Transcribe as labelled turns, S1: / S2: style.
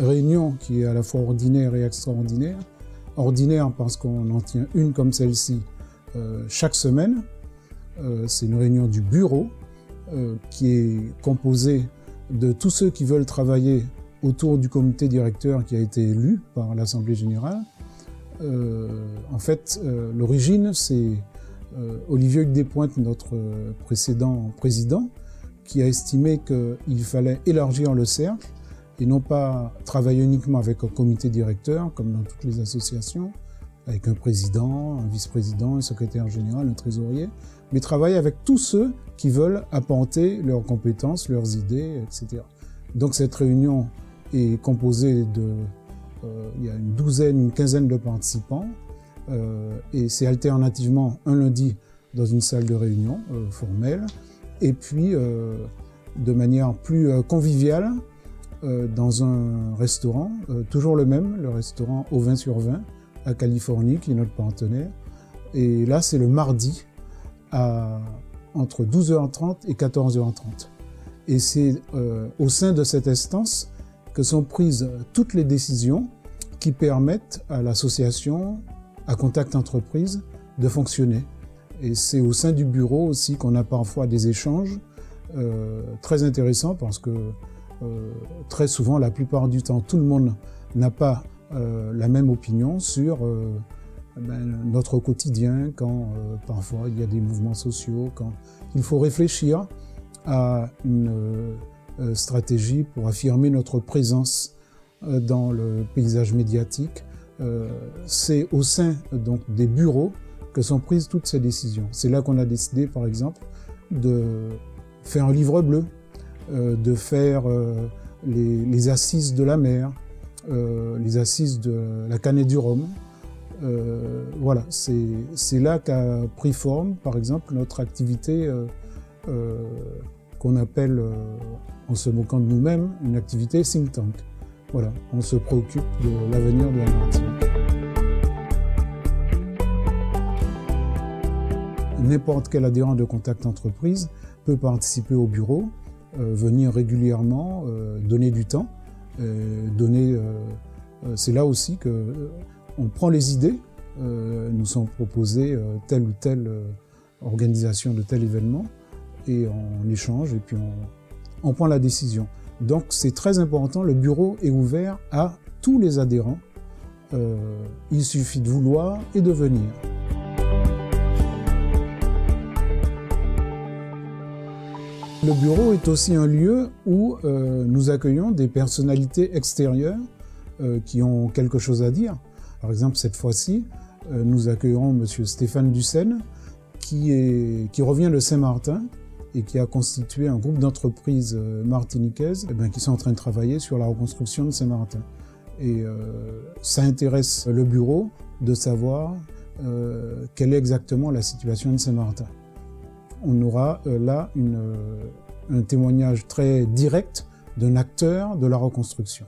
S1: réunion qui est à la fois ordinaire et extraordinaire. Ordinaire parce qu'on en tient une comme celle-ci chaque semaine. C'est une réunion du bureau qui est composée de tous ceux qui veulent travailler autour du comité directeur qui a été élu par l'Assemblée générale. En fait, l'origine, c'est Olivier Hugues Despointes, notre précédent président, qui a estimé qu'il fallait élargir le cercle et non pas travailler uniquement avec un comité directeur, comme dans toutes les associations, avec un président, un vice-président, un secrétaire général, un trésorier, mais travailler avec tous ceux qui veulent apporter leurs compétences, leurs idées, etc. Donc cette réunion est composée de, il y a une quinzaine de participants, et c'est alternativement un lundi dans une salle de réunion formelle, et puis de manière plus conviviale dans un restaurant, toujours le même, le restaurant Au Vin sur Vin à Californie, qui est notre partenaire. Et là, c'est le mardi entre 12h30 et 14h30. Et c'est au sein de cette instance que sont prises toutes les décisions qui permettent à l'association, à Contact Entreprise, de fonctionner. Et c'est au sein du bureau aussi qu'on a parfois des échanges très intéressants parce que très souvent, la plupart du temps, tout le monde n'a pas la même opinion sur notre quotidien, quand parfois il y a des mouvements sociaux, quand il faut réfléchir à une stratégie pour affirmer notre présence dans le paysage médiatique. C'est au sein donc des bureaux que sont prises toutes ces décisions. C'est là qu'on a décidé, par exemple, de faire un livre bleu, de faire les assises de la mer, les assises de la Canette du Rhum. Voilà, c'est là qu'a pris forme, par exemple, notre activité qu'on appelle, en se moquant de nous-mêmes, une activité think tank. Voilà, on se préoccupe de l'avenir de la Martinique. N'importe quel adhérent de Contact Entreprise peut participer au bureau, venir régulièrement, donner du temps, c'est là aussi qu'on prend les idées, nous sont proposées telle ou telle organisation de tel événement, et on échange et puis on prend la décision. Donc c'est très important, le bureau est ouvert à tous les adhérents, il suffit de vouloir et de venir. Le bureau est aussi un lieu où nous accueillons des personnalités extérieures qui ont quelque chose à dire. Par exemple, cette fois-ci, nous accueillerons M. Stéphane Dussène, qui revient de Saint-Martin et qui a constitué un groupe d'entreprises martiniquaises qui sont en train de travailler sur la reconstruction de Saint-Martin. Et ça intéresse le bureau de savoir quelle est exactement la situation de Saint-Martin. On aura là un témoignage très direct d'un acteur de la reconstruction.